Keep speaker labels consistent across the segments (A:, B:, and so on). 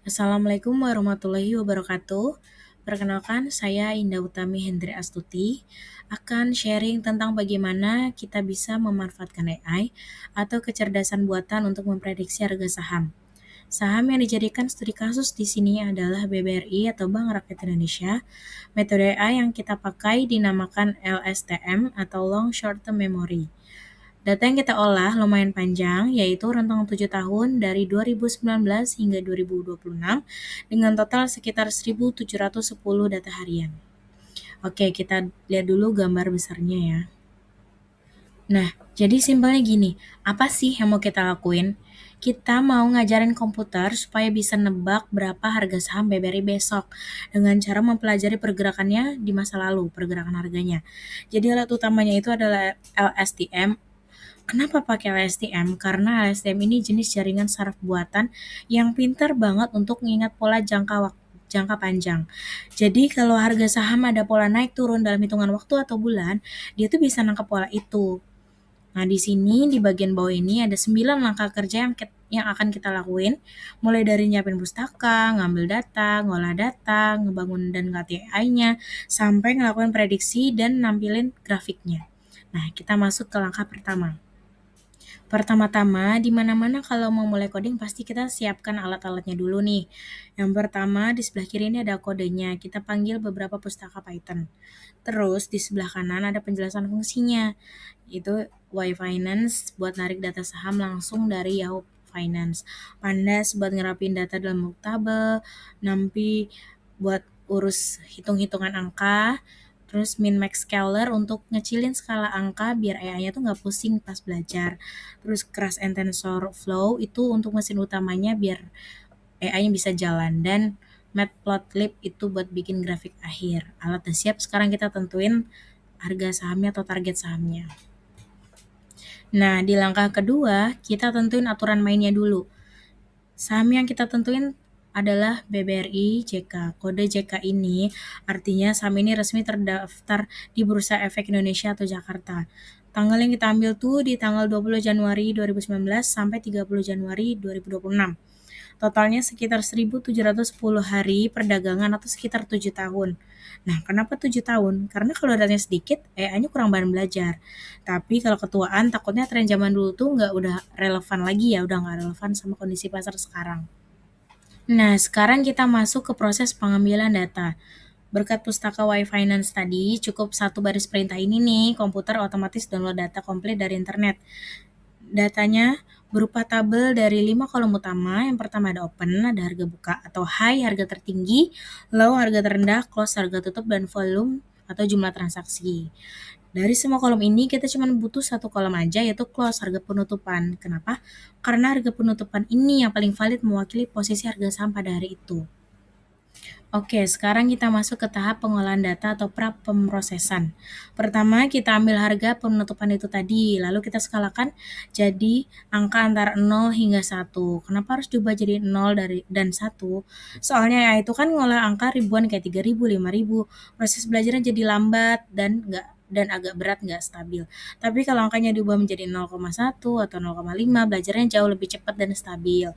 A: Assalamualaikum warahmatullahi wabarakatuh. Perkenalkan, saya Indah Utami Hendri Astuti akan sharing tentang bagaimana kita bisa memanfaatkan AI atau kecerdasan buatan untuk memprediksi harga saham. Saham yang dijadikan studi kasus di sini adalah BBRI atau Bank Rakyat Indonesia. Metode AI yang kita pakai dinamakan LSTM atau Long Short Term Memory. Data yang kita olah lumayan panjang, yaitu rentang 7 tahun dari 2019 hingga 2026 dengan total sekitar 1.710 data harian. Oke, kita lihat dulu gambar besarnya ya. Nah, jadi simpelnya gini, apa sih yang mau kita lakuin? Kita mau ngajarin komputer supaya bisa nebak berapa harga saham BBRI besok dengan cara mempelajari pergerakannya di masa lalu, pergerakan harganya. Jadi alat utamanya itu adalah LSTM. Kenapa pakai LSTM? Karena LSTM ini jenis jaringan saraf buatan yang pintar banget untuk mengingat pola jangka panjang. Jadi kalau harga saham ada pola naik turun dalam hitungan waktu atau bulan, dia tuh bisa nangkap pola itu. Nah, di sini di bagian bawah ini ada 9 langkah kerja yang akan kita lakuin, mulai dari nyiapin pustaka, ngambil data, ngolah data, ngebangun dan ngelatih AI-nya, sampai ngelakuin prediksi dan nampilin grafiknya. Nah, kita masuk ke langkah pertama. Pertama-tama, di mana-mana kalau mau mulai coding pasti kita siapkan alat-alatnya dulu nih. Yang pertama, di sebelah kiri ini ada kodenya. Kita panggil beberapa pustaka Python. Terus di sebelah kanan ada penjelasan fungsinya. Itu Y Finance buat narik data saham langsung dari Yahoo Finance. Pandas buat ngerapin data dalam tabel. Nampi buat urus hitung-hitungan angka. Terus min max scaler untuk ngecilin skala angka biar AI-nya tuh nggak pusing pas belajar. Terus Crash and TensorFlow itu untuk mesin utamanya biar AI-nya bisa jalan. Dan Matplotlib itu buat bikin grafik akhir. Alat udah siap, sekarang kita tentuin harga sahamnya atau target sahamnya. Nah, di langkah kedua, kita tentuin aturan mainnya dulu. Saham yang kita tentuin adalah BBRI JK. Kode JK ini artinya saham ini resmi terdaftar di Bursa Efek Indonesia atau Jakarta. Tanggal yang kita ambil tuh di tanggal 20 Januari 2019 sampai 30 Januari 2026. Totalnya sekitar 1.710 hari perdagangan atau sekitar 7 tahun. Nah, kenapa 7 tahun? Karena kalau datanya sedikit, AI-nya kurang bahan belajar. Tapi kalau ketuaan, takutnya tren zaman dulu tuh nggak udah relevan lagi ya, udah nggak relevan sama kondisi pasar sekarang. Nah, sekarang kita masuk ke proses pengambilan data. Berkat pustaka Y Finance tadi, cukup satu baris perintah ini nih, komputer otomatis download data komplit dari internet. Datanya berupa tabel dari 5 kolom utama. Yang pertama ada open, ada harga buka atau high, harga tertinggi, low, harga terendah, close, harga tutup, dan volume atau jumlah transaksi. Dari semua kolom ini kita cuma butuh satu kolom aja, yaitu close, harga penutupan. Kenapa? Karena harga penutupan ini yang paling valid mewakili posisi harga saham pada hari itu. Oke, sekarang kita masuk ke tahap pengolahan data atau pra pemrosesan. Pertama, kita ambil harga penutupan itu tadi, lalu kita skalakan jadi angka antara 0 hingga 1. Kenapa harus diubah jadi 0 dan 1? Soalnya ya itu kan ngolah angka ribuan kayak 3.000, 5.000. Proses belajarnya jadi lambat dan agak berat, nggak stabil. Tapi kalau angkanya diubah menjadi 0,1 atau 0,5, belajarnya jauh lebih cepat dan stabil.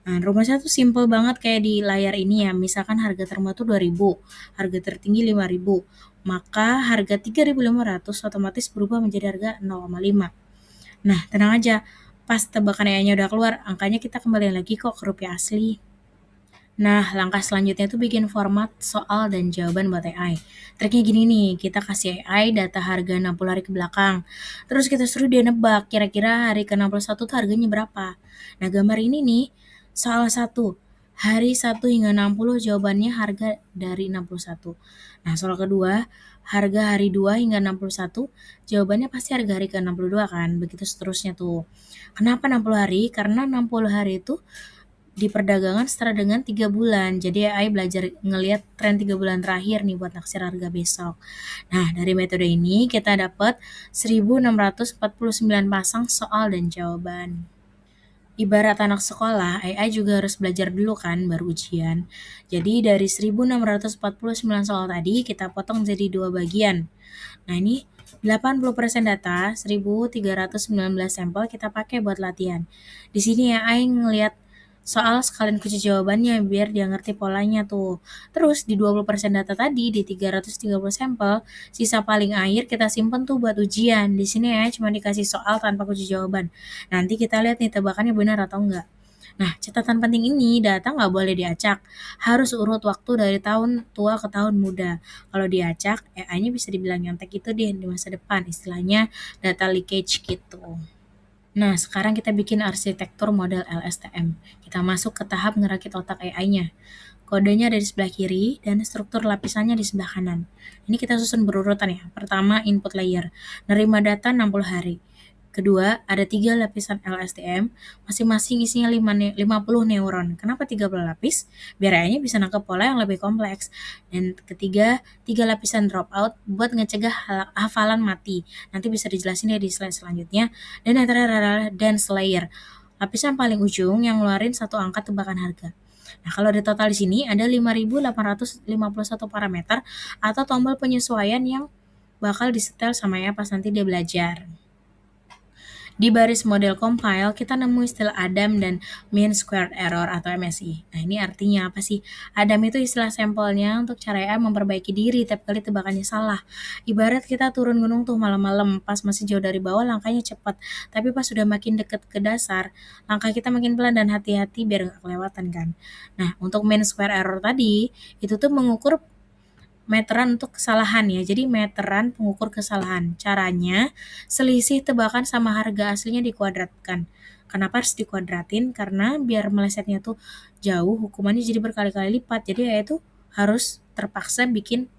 A: Nah, rumusnya tuh simple banget kayak di layar ini ya. Misalkan harga termurah tuh 2.000, harga tertinggi 5.000. Maka harga 3.500 otomatis berubah menjadi harga 0,5. Nah, tenang aja. Pas tebakan AI-nya udah keluar, angkanya kita kembali lagi kok ke rupiah asli. Nah, langkah selanjutnya itu bikin format soal dan jawaban buat AI. Triknya gini nih, kita kasih AI data harga 60 hari ke belakang. Terus kita suruh dia nebak, kira-kira hari ke-61 tuh harganya berapa. Nah, gambar ini nih, soal 1. Hari 1 hingga 60 jawabannya harga dari 61. Nah, soal kedua, harga hari 2 hingga 61, jawabannya pasti harga hari ke-62 kan, begitu seterusnya tuh. Kenapa 60 hari? Karena 60 hari itu di perdagangan setara dengan 3 bulan. Jadi AI belajar ngelihat tren 3 bulan terakhir nih buat naksir harga besok. Nah, dari metode ini kita dapat 1.649 pasang soal dan jawaban. Ibarat anak sekolah, AI juga harus belajar dulu kan baru ujian. Jadi dari 1.649 soal tadi kita potong jadi dua bagian. Nah, ini 80% data, 1.319 sampel kita pakai buat latihan. Di sini AI ngelihat soal sekalian kunci jawabannya biar dia ngerti polanya tuh. Terus di 20% data tadi, di 330 sampel, sisa paling akhir kita simpen tuh buat ujian. Di sini ya cuma dikasih soal tanpa kunci jawaban. Nanti kita lihat nih tebakannya benar atau enggak. Nah, catatan penting ini, data nggak boleh diacak. Harus urut waktu dari tahun tua ke tahun muda. Kalau diacak, AI-nya bisa dibilang nyontek gitu deh di masa depan. Istilahnya data leakage gitu. Nah, sekarang kita bikin arsitektur model LSTM. Kita masuk ke tahap ngerakit otak AI-nya. Kodenya ada di sebelah kiri dan struktur lapisannya di sebelah kanan. Ini kita susun berurutan ya. Pertama, input layer. Nerima data 60 hari. Kedua, ada 3 lapisan LSTM, masing-masing isinya 50 neuron. Kenapa 30 lapis? Biar AI-nya bisa nangkep pola yang lebih kompleks. Dan ketiga, 3 lapisan dropout buat ngecegah hafalan mati. Nanti bisa dijelasin ya di slide selanjutnya. Dan yang terakhir adalah dense layer. Lapisan paling ujung yang ngeluarin satu angka tebakan harga. Nah, kalau di total di sini ada 5.851 parameter atau tombol penyesuaian yang bakal disetel sama ya pas nanti dia belajar. Di baris model compile, kita nemu istilah Adam dan mean squared error atau MSE. Nah, ini artinya apa sih? Adam itu istilah sampelnya untuk cara AI memperbaiki diri tiap kali tebakannya salah. Ibarat kita turun gunung tuh malam-malam, pas masih jauh dari bawah langkahnya cepat, tapi pas sudah makin deket ke dasar, langkah kita makin pelan dan hati-hati biar nggak kelewatan kan. Nah, untuk mean squared error tadi, itu tuh mengukur meteran untuk kesalahan ya. Jadi meteran pengukur kesalahan. Caranya selisih tebakan sama harga aslinya dikuadratkan. Kenapa harus dikuadratin? Karena biar melesetnya tuh jauh, hukumannya jadi berkali-kali lipat. Jadi ya itu harus terpaksa bikin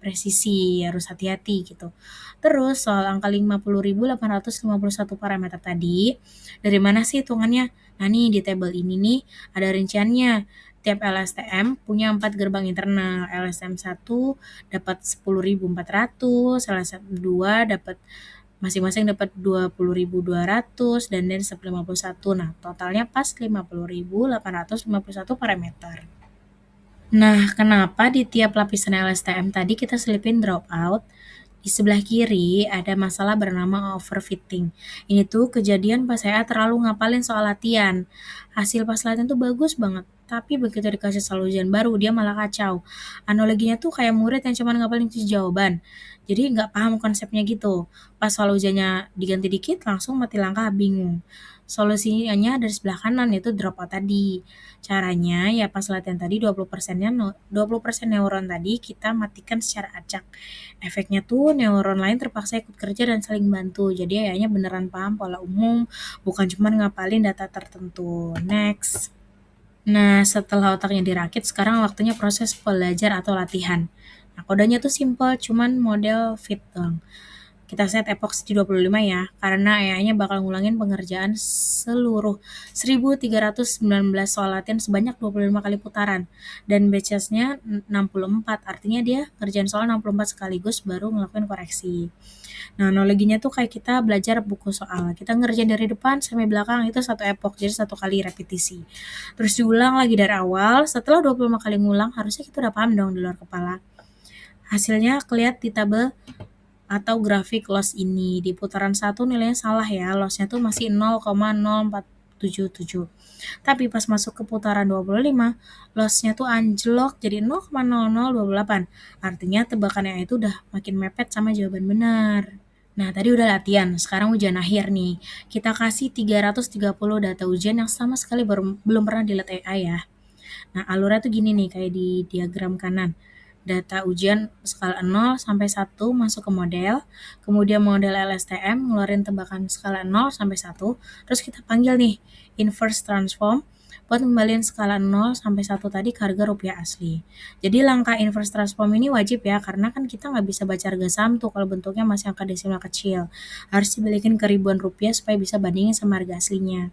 A: presisi, harus hati-hati gitu. Terus soal angka 50.851 parameter tadi, dari mana sih hitungannya? Nah nih di tabel ini nih ada rinciannya. Tiap LSTM punya 4 gerbang internal. LSTM 1 dapat 10.400, LSTM 2 dapat masing-masing dapat 20.200 dan then 51. Nah, totalnya pas 50.851 parameter. Nah, kenapa di tiap lapisan LSTM tadi kita selipin dropout? Di sebelah kiri ada masalah bernama overfitting. Ini tuh kejadian pas saya terlalu ngapalin soal latihan. Hasil pas latihan tuh bagus banget, tapi begitu dikasih soal ujian baru, dia malah kacau. Analoginya tuh kayak murid yang cuma ngapalin kunci jawaban. Jadi nggak paham konsepnya gitu. Pas soal ujiannya diganti dikit, langsung mati langkah bingung. Solusinya dari sebelah kanan, yaitu dropout tadi. Caranya ya pas latihan tadi 20% neuron tadi kita matikan secara acak. Efeknya tuh neuron lain terpaksa ikut kerja dan saling bantu. Jadi AI-nya beneran paham pola umum, bukan cuma ngapalin data tertentu. Next. Nah, setelah otaknya dirakit, sekarang waktunya proses belajar atau latihan. Nah, kodenya tuh simple, cuman model fit doang. Kita set epoch di 25 ya, karena AI-nya bakal ngulangin pengerjaan seluruh 1.319 soal latihan sebanyak 25 kali putaran. Dan batches-nya 64, artinya dia ngerjain soal 64 sekaligus baru ngelakuin koreksi. Nah, analoginya tuh kayak kita belajar buku soal. Kita ngerjain dari depan sampai belakang itu satu epoch, jadi satu kali repetisi. Terus diulang lagi dari awal, setelah 25 kali ngulang, harusnya kita udah paham dong di luar kepala. Hasilnya kelihatan di tabel atau grafik loss ini. Di putaran 1 nilainya salah ya, lossnya tuh masih 0,0477. Tapi pas masuk ke putaran 25, lossnya tuh anjlok jadi 0,0028. Artinya tebakan AI itu udah makin mepet sama jawaban benar. Nah, tadi udah latihan, sekarang ujian akhir nih. Kita kasih 330 data ujian yang sama sekali belum pernah dilihat AI ya. Nah, alurnya tuh gini nih, kayak di diagram kanan. Data ujian skala 0 sampai 1 masuk ke model, kemudian model LSTM ngeluarin tebakan skala 0 sampai 1, terus kita panggil nih inverse transform buat ngembaliin skala 0 sampai 1 tadi ke harga rupiah asli. Jadi langkah inverse transform ini wajib ya, karena kan kita nggak bisa baca harga saham tuh kalau bentuknya masih angka desimal kecil. Harus dibalikin ke ribuan rupiah supaya bisa bandingin sama harga aslinya.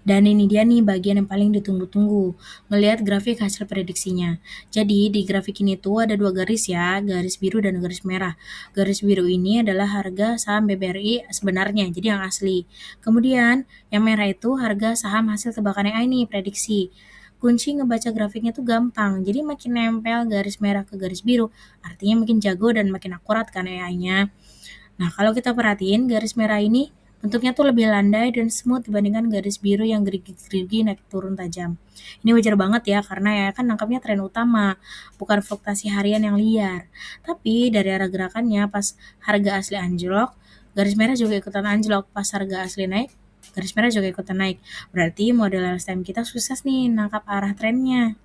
A: Dan ini dia nih bagian yang paling ditunggu-tunggu, ngelihat grafik hasil prediksinya. Jadi di grafik ini tuh ada 2 garis ya, garis biru dan garis merah. Garis biru ini adalah harga saham BBRI sebenarnya, jadi yang asli. Kemudian yang merah itu harga saham hasil tebakan AI nih, prediksi. Kunci ngebaca grafiknya tuh gampang, jadi makin nempel garis merah ke garis biru, artinya makin jago dan makin akurat kan AI-nya. Nah, kalau kita perhatiin garis merah ini Bentuknya tuh lebih landai dan smooth dibandingkan garis biru yang gerigi-gerigi naik turun tajam. Ini wajar banget ya, karena ya kan nangkapnya tren utama, bukan fluktuasi harian yang liar. Tapi dari arah gerakannya pas harga asli anjlok, garis merah juga ikutan anjlok, pas harga asli naik, garis merah juga ikutan naik. Berarti model LSTM kita sukses nih nangkap arah trennya.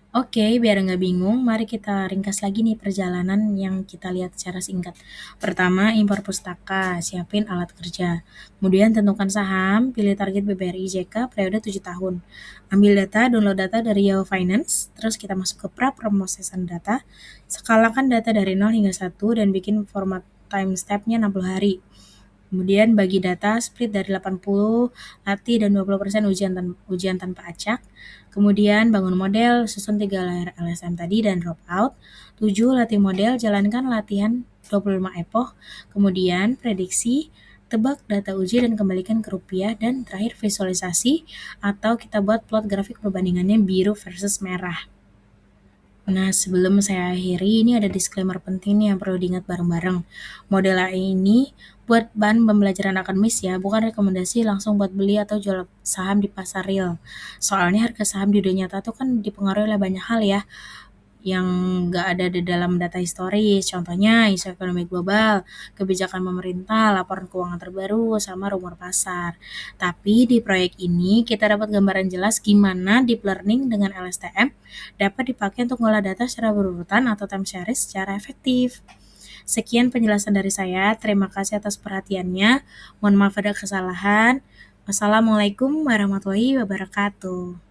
A: Oke, biar nggak bingung, mari kita ringkas lagi nih perjalanan yang kita lihat secara singkat. Pertama, impor pustaka, siapin alat kerja. Kemudian tentukan saham, pilih target BBRI JK periode 7 tahun. Ambil data, download data dari Yahoo Finance, terus kita masuk ke pra-pemrosesan data, skalakan data dari 0 hingga 1 dan bikin format time step-nya 60 hari. Kemudian bagi data, split dari 80, latih dan 20% ujian tanpa acak. Kemudian bangun model, susun 3 layar LSM tadi dan drop out. 7. Latih model, jalankan latihan 25 epoch. Kemudian prediksi, tebak data uji dan kembalikan ke rupiah. Dan terakhir visualisasi atau kita buat plot grafik perbandingannya biru versus merah. Nah, sebelum saya akhiri, ini ada disclaimer penting nih yang perlu diingat bareng-bareng. Model AI ini buat bahan pembelajaran akademis ya, bukan rekomendasi langsung buat beli atau jual saham di pasar real. Soalnya harga saham di dunia nyata tuh kan dipengaruhi oleh banyak hal ya, yang nggak ada di dalam data historis, contohnya isu ekonomi global, kebijakan pemerintah, laporan keuangan terbaru, sama rumor pasar. Tapi di proyek ini kita dapat gambaran jelas gimana deep learning dengan LSTM dapat dipakai untuk mengolah data secara berurutan atau time series secara efektif. Sekian penjelasan dari saya, terima kasih atas perhatiannya, mohon maaf ada kesalahan. Wassalamualaikum warahmatullahi wabarakatuh.